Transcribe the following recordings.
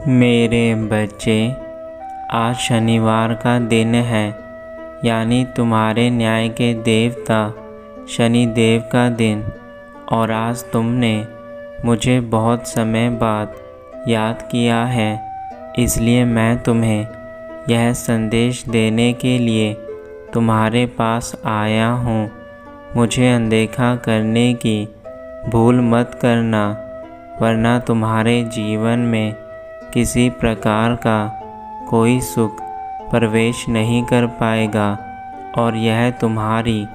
मेरे बच्चे, आज शनिवार का दिन है, यानी तुम्हारे न्याय के देवता शनि देव का दिन। और आज तुमने मुझे बहुत समय बाद याद किया है, इसलिए मैं तुम्हें यह संदेश देने के लिए तुम्हारे पास आया हूँ। मुझे अनदेखा करने की भूल मत करना, वरना तुम्हारे जीवन में किसी प्रकार का कोई सुख प्रवेश नहीं कर पाएगा और यह तुम्हारी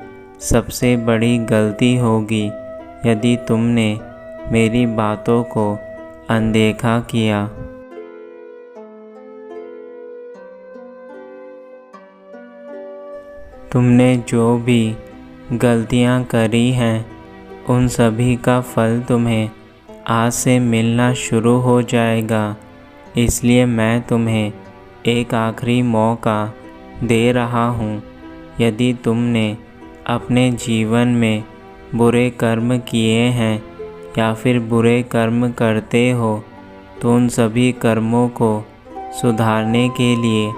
सबसे बड़ी गलती होगी यदि तुमने मेरी बातों को अनदेखा किया। तुमने जो भी गलतियां करी हैं, उन सभी का फल तुम्हें आज से मिलना शुरू हो जाएगा। इसलिए मैं तुम्हें एक आखिरी मौका दे रहा हूँ। यदि तुमने अपने जीवन में बुरे कर्म किए हैं या फिर बुरे कर्म करते हो, तो उन सभी कर्मों को सुधारने के लिए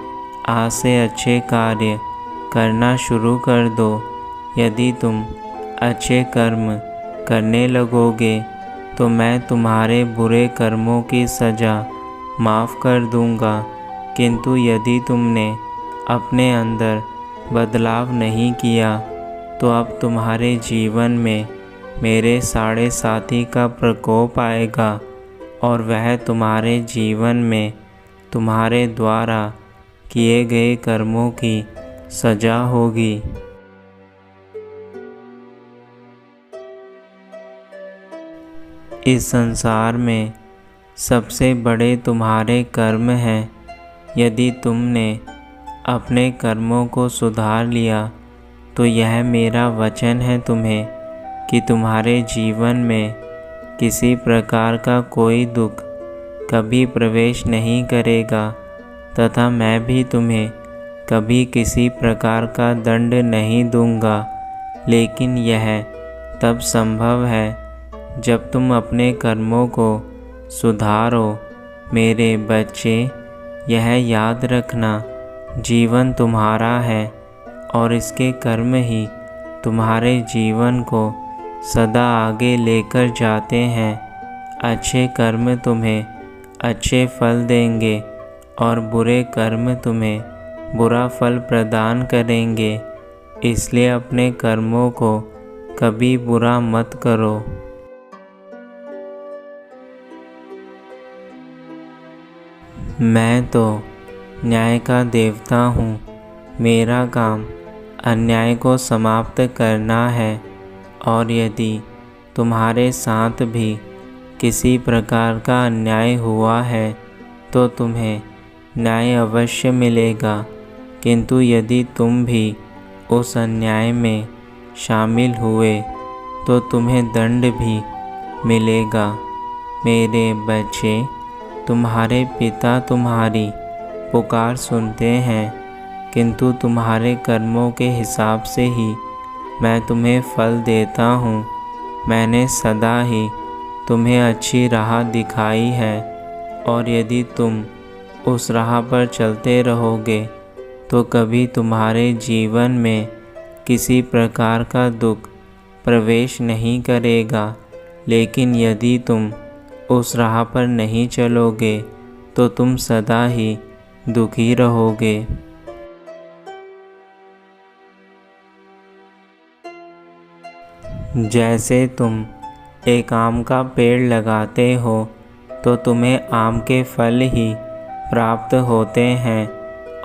आज से अच्छे कार्य करना शुरू कर दो। यदि तुम अच्छे कर्म करने लगोगे तो मैं तुम्हारे बुरे कर्मों की सज़ा माफ़ कर दूंगा। किंतु यदि तुमने अपने अंदर बदलाव नहीं किया, तो अब तुम्हारे जीवन में मेरे साढ़े साथी का प्रकोप आएगा और वह तुम्हारे जीवन में तुम्हारे द्वारा किए गए कर्मों की सज़ा होगी। इस संसार में सबसे बड़े तुम्हारे कर्म हैं। यदि तुमने अपने कर्मों को सुधार लिया, तो यह मेरा वचन है तुम्हें कि तुम्हारे जीवन में किसी प्रकार का कोई दुख कभी प्रवेश नहीं करेगा तथा मैं भी तुम्हें कभी किसी प्रकार का दंड नहीं दूंगा। लेकिन यह तब संभव है जब तुम अपने कर्मों को सुधारो। मेरे बच्चे, यह याद रखना, जीवन तुम्हारा है और इसके कर्म ही तुम्हारे जीवन को सदा आगे लेकर जाते हैं। अच्छे कर्म तुम्हें अच्छे फल देंगे और बुरे कर्म तुम्हें बुरा फल प्रदान करेंगे। इसलिए अपने कर्मों को कभी बुरा मत करो। मैं तो न्याय का देवता हूँ। मेरा काम अन्याय को समाप्त करना है और यदि तुम्हारे साथ भी किसी प्रकार का अन्याय हुआ है तो तुम्हें न्याय अवश्य मिलेगा। किंतु यदि तुम भी उस अन्याय में शामिल हुए तो तुम्हें दंड भी मिलेगा। मेरे बच्चे, तुम्हारे पिता तुम्हारी पुकार सुनते हैं, किंतु तुम्हारे कर्मों के हिसाब से ही मैं तुम्हें फल देता हूँ। मैंने सदा ही तुम्हें अच्छी राह दिखाई है और यदि तुम उस राह पर चलते रहोगे तो कभी तुम्हारे जीवन में किसी प्रकार का दुख प्रवेश नहीं करेगा। लेकिन यदि तुम उस राह पर नहीं चलोगे तो तुम सदा ही दुखी रहोगे। जैसे तुम एक आम का पेड़ लगाते हो तो तुम्हें आम के फल ही प्राप्त होते हैं,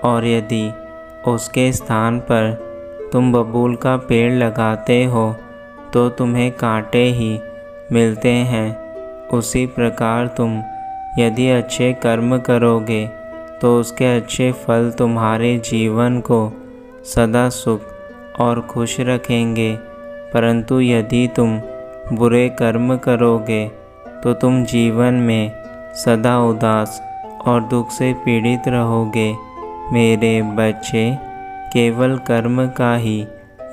और यदि उसके स्थान पर तुम बबूल का पेड़ लगाते हो तो तुम्हें कांटे ही मिलते हैं। उसी प्रकार तुम यदि अच्छे कर्म करोगे तो उसके अच्छे फल तुम्हारे जीवन को सदा सुख और खुश रखेंगे। परंतु यदि तुम बुरे कर्म करोगे तो तुम जीवन में सदा उदास और दुख से पीड़ित रहोगे। मेरे बच्चे, केवल कर्म का ही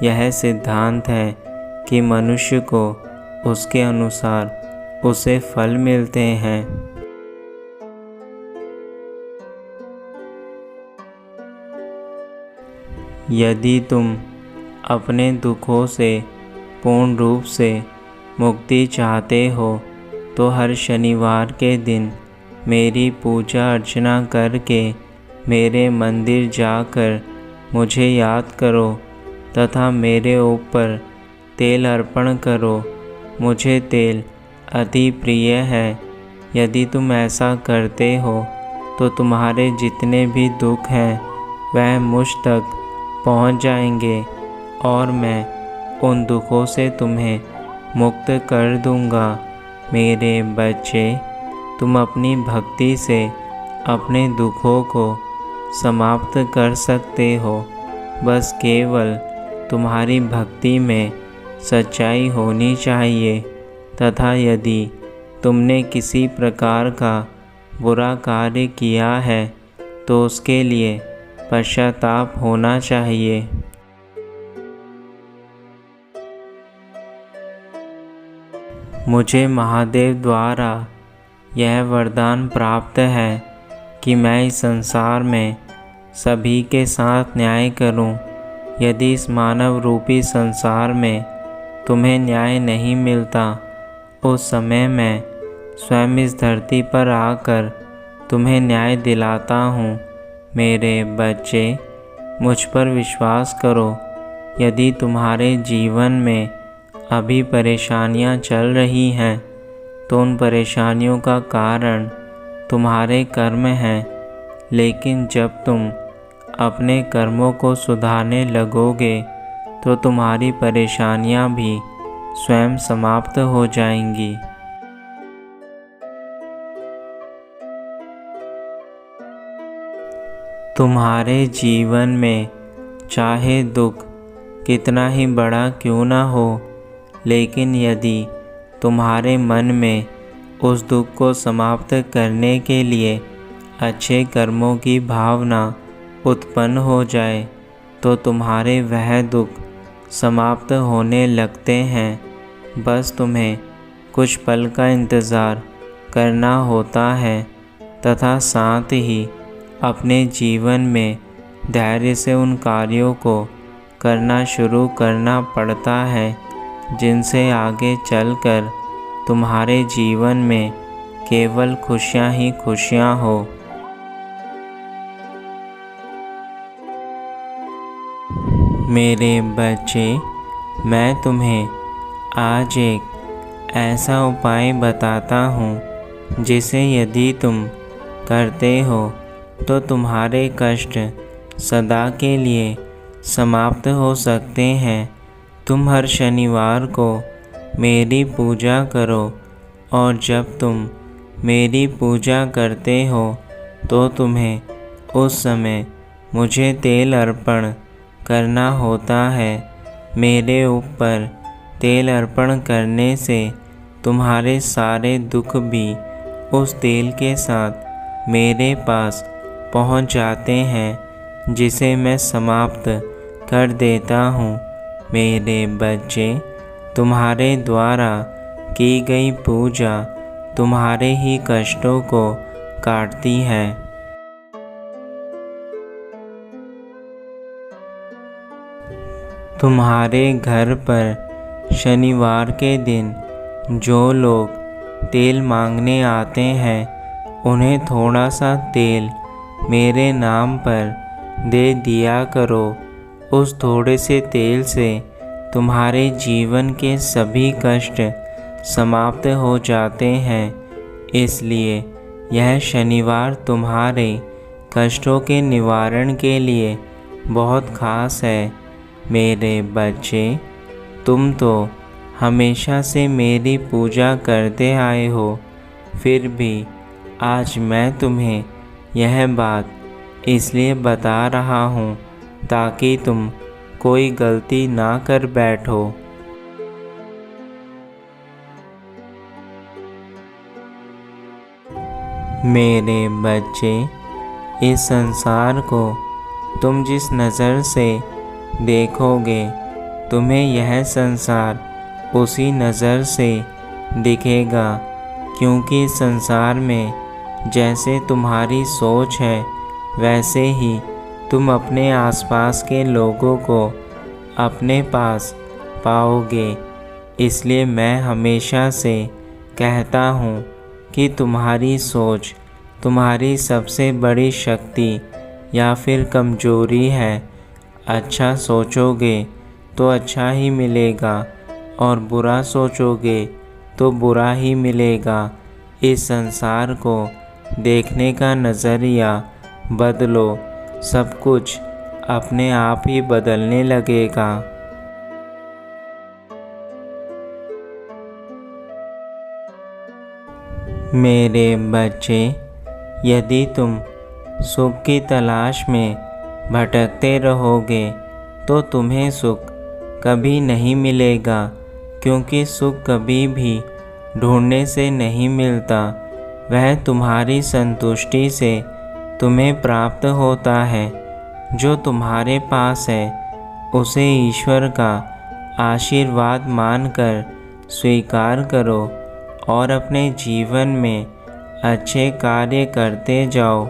यह सिद्धांत है कि मनुष्य को उसके अनुसार उसे फल मिलते हैं। यदि तुम अपने दुखों से पूर्ण रूप से मुक्ति चाहते हो तो हर शनिवार के दिन मेरी पूजा अर्चना करके मेरे मंदिर जाकर मुझे याद करो तथा मेरे ऊपर तेल अर्पण करो। मुझे तेल अति प्रिय है। यदि तुम ऐसा करते हो तो तुम्हारे जितने भी दुख हैं वह मुझ तक पहुंच जाएंगे और मैं उन दुखों से तुम्हें मुक्त कर दूंगा। मेरे बच्चे, तुम अपनी भक्ति से अपने दुखों को समाप्त कर सकते हो। बस केवल तुम्हारी भक्ति में सच्चाई होनी चाहिए तथा यदि तुमने किसी प्रकार का बुरा कार्य किया है तो उसके लिए पश्चाताप होना चाहिए। मुझे महादेव द्वारा यह वरदान प्राप्त है कि मैं इस संसार में सभी के साथ न्याय करूं। यदि इस मानव रूपी संसार में तुम्हें न्याय नहीं मिलता उस समय मैं स्वयं इस धरती पर आकर तुम्हें न्याय दिलाता हूँ। मेरे बच्चे, मुझ पर विश्वास करो। यदि तुम्हारे जीवन में अभी परेशानियाँ चल रही हैं तो उन परेशानियों का कारण तुम्हारे कर्म हैं, लेकिन जब तुम अपने कर्मों को सुधारने लगोगे तो तुम्हारी परेशानियां भी स्वयं समाप्त हो जाएंगी। तुम्हारे जीवन में चाहे दुख कितना ही बड़ा क्यों ना हो, लेकिन यदि तुम्हारे मन में उस दुख को समाप्त करने के लिए अच्छे कर्मों की भावना उत्पन्न हो जाए तो तुम्हारे वह दुख समाप्त होने लगते हैं। बस तुम्हें कुछ पल का इंतज़ार करना होता है तथा साथ ही अपने जीवन में धैर्य से उन कार्यों को करना शुरू करना पड़ता है जिनसे आगे चलकर तुम्हारे जीवन में केवल खुशियाँ ही खुशियाँ हो। मेरे बच्चे, मैं तुम्हें आज एक ऐसा उपाय बताता हूँ जिसे यदि तुम करते हो तो तुम्हारे कष्ट सदा के लिए समाप्त हो सकते हैं। तुम हर शनिवार को मेरी पूजा करो और जब तुम मेरी पूजा करते हो तो तुम्हें उस समय मुझे तेल अर्पण करना होता है। मेरे ऊपर तेल अर्पण करने से तुम्हारे सारे दुख भी उस तेल के साथ मेरे पास पहुंच जाते हैं, जिसे मैं समाप्त कर देता हूँ। मेरे बच्चे, तुम्हारे द्वारा की गई पूजा तुम्हारे ही कष्टों को काटती है। तुम्हारे घर पर शनिवार के दिन जो लोग तेल मांगने आते हैं उन्हें थोड़ा सा तेल मेरे नाम पर दे दिया करो। उस थोड़े से तेल से तुम्हारे जीवन के सभी कष्ट समाप्त हो जाते हैं। इसलिए यह शनिवार तुम्हारे कष्टों के निवारण के लिए बहुत खास है। मेरे बच्चे, तुम तो हमेशा से मेरी पूजा करते आए हो, फिर भी आज मैं तुम्हें यह बात इसलिए बता रहा हूँ ताकि तुम कोई गलती ना कर बैठो। मेरे बच्चे, इस संसार को तुम जिस नज़र से देखोगे तुम्हें यह संसार उसी नज़र से दिखेगा, क्योंकि संसार में जैसे तुम्हारी सोच है वैसे ही तुम अपने आसपास के लोगों को अपने पास पाओगे। इसलिए मैं हमेशा से कहता हूँ कि तुम्हारी सोच तुम्हारी सबसे बड़ी शक्ति या फिर कमजोरी है। अच्छा सोचोगे तो अच्छा ही मिलेगा और बुरा सोचोगे तो बुरा ही मिलेगा। इस संसार को देखने का नज़रिया बदलो, सब कुछ अपने आप ही बदलने लगेगा। मेरे बच्चे, यदि तुम सुख की तलाश में भटकते रहोगे तो तुम्हें सुख कभी नहीं मिलेगा, क्योंकि सुख कभी भी ढूंढने से नहीं मिलता। वह तुम्हारी संतुष्टि से तुम्हें प्राप्त होता है। जो तुम्हारे पास है उसे ईश्वर का आशीर्वाद मानकर स्वीकार करो और अपने जीवन में अच्छे कार्य करते जाओ।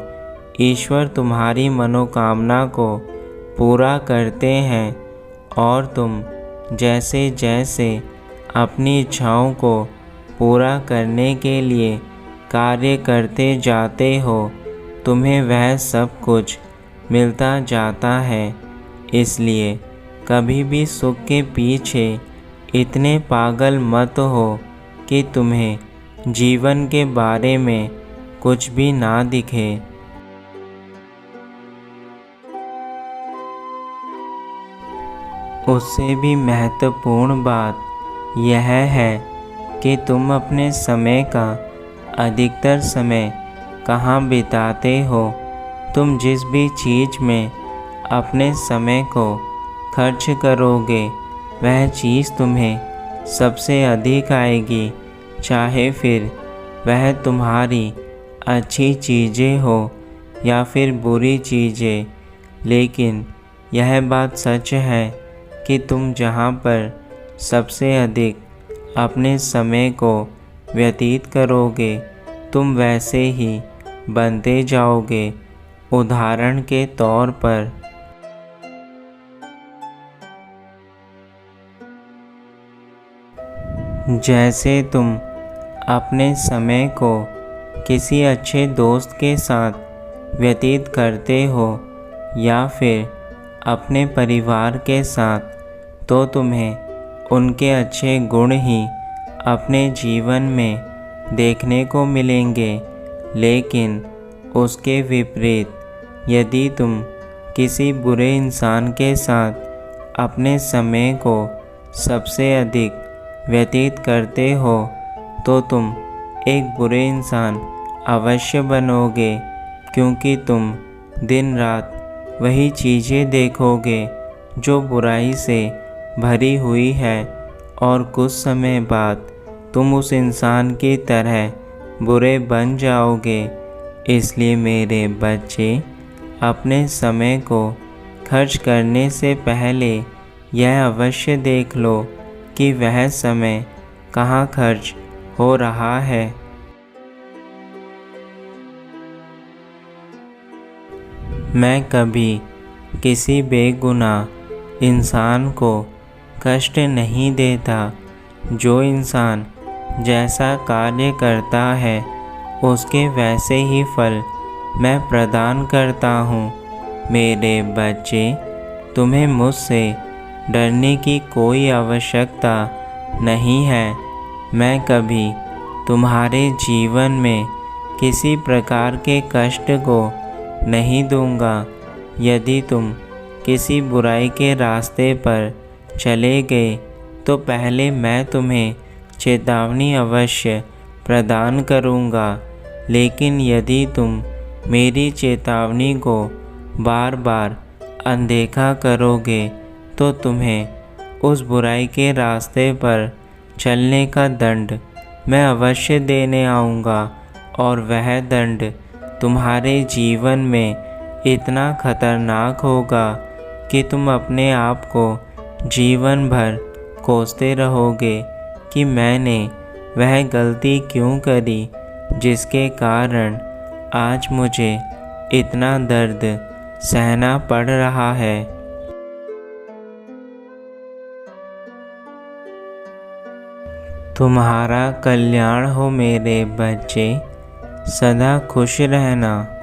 ईश्वर तुम्हारी मनोकामना को पूरा करते हैं और तुम जैसे जैसे अपनी इच्छाओं को पूरा करने के लिए कार्य करते जाते हो, तुम्हें वह सब कुछ मिलता जाता है। इसलिए कभी भी सुख के पीछे इतने पागल मत हो कि तुम्हें जीवन के बारे में कुछ भी ना दिखे। उससे भी महत्वपूर्ण बात यह है कि तुम अपने समय का अधिकतर समय कहाँ बिताते हो। तुम जिस भी चीज़ में अपने समय को खर्च करोगे वह चीज़ तुम्हें सबसे अधिक आएगी, चाहे फिर वह तुम्हारी अच्छी चीज़ें हो या फिर बुरी चीज़ें। लेकिन यह बात सच है कि तुम जहाँ पर सबसे अधिक अपने समय को व्यतीत करोगे तुम वैसे ही बनते जाओगे। उदाहरण के तौर पर जैसे तुम अपने समय को किसी अच्छे दोस्त के साथ व्यतीत करते हो या फिर अपने परिवार के साथ, तो तुम्हें उनके अच्छे गुण ही अपने जीवन में देखने को मिलेंगे। लेकिन उसके विपरीत यदि तुम किसी बुरे इंसान के साथ अपने समय को सबसे अधिक व्यतीत करते हो तो तुम एक बुरे इंसान अवश्य बनोगे, क्योंकि तुम दिन रात वही चीज़ें देखोगे जो बुराई से भरी हुई है और कुछ समय बाद तुम उस इंसान की तरह बुरे बन जाओगे। इसलिए मेरे बच्चे, अपने समय को खर्च करने से पहले यह अवश्य देख लो कि वह समय कहाँ खर्च हो रहा है। मैं कभी किसी बेगुनाह इंसान को कष्ट नहीं देता। जो इंसान जैसा कार्य करता है उसके वैसे ही फल मैं प्रदान करता हूँ। मेरे बच्चे, तुम्हें मुझसे डरने की कोई आवश्यकता नहीं है। मैं कभी तुम्हारे जीवन में किसी प्रकार के कष्ट को नहीं दूंगा। यदि तुम किसी बुराई के रास्ते पर चले गए तो पहले मैं तुम्हें चेतावनी अवश्य प्रदान करूंगा। लेकिन यदि तुम मेरी चेतावनी को बार बार अनदेखा करोगे तो तुम्हें उस बुराई के रास्ते पर चलने का दंड मैं अवश्य देने आऊँगा, और वह दंड तुम्हारे जीवन में इतना खतरनाक होगा कि तुम अपने आप को जीवन भर कोसते रहोगे कि मैंने वह गलती क्यों करी जिसके कारण आज मुझे इतना दर्द सहना पड़ रहा है। तुम्हारा कल्याण हो मेरे बच्चे, सदा खुश रहना।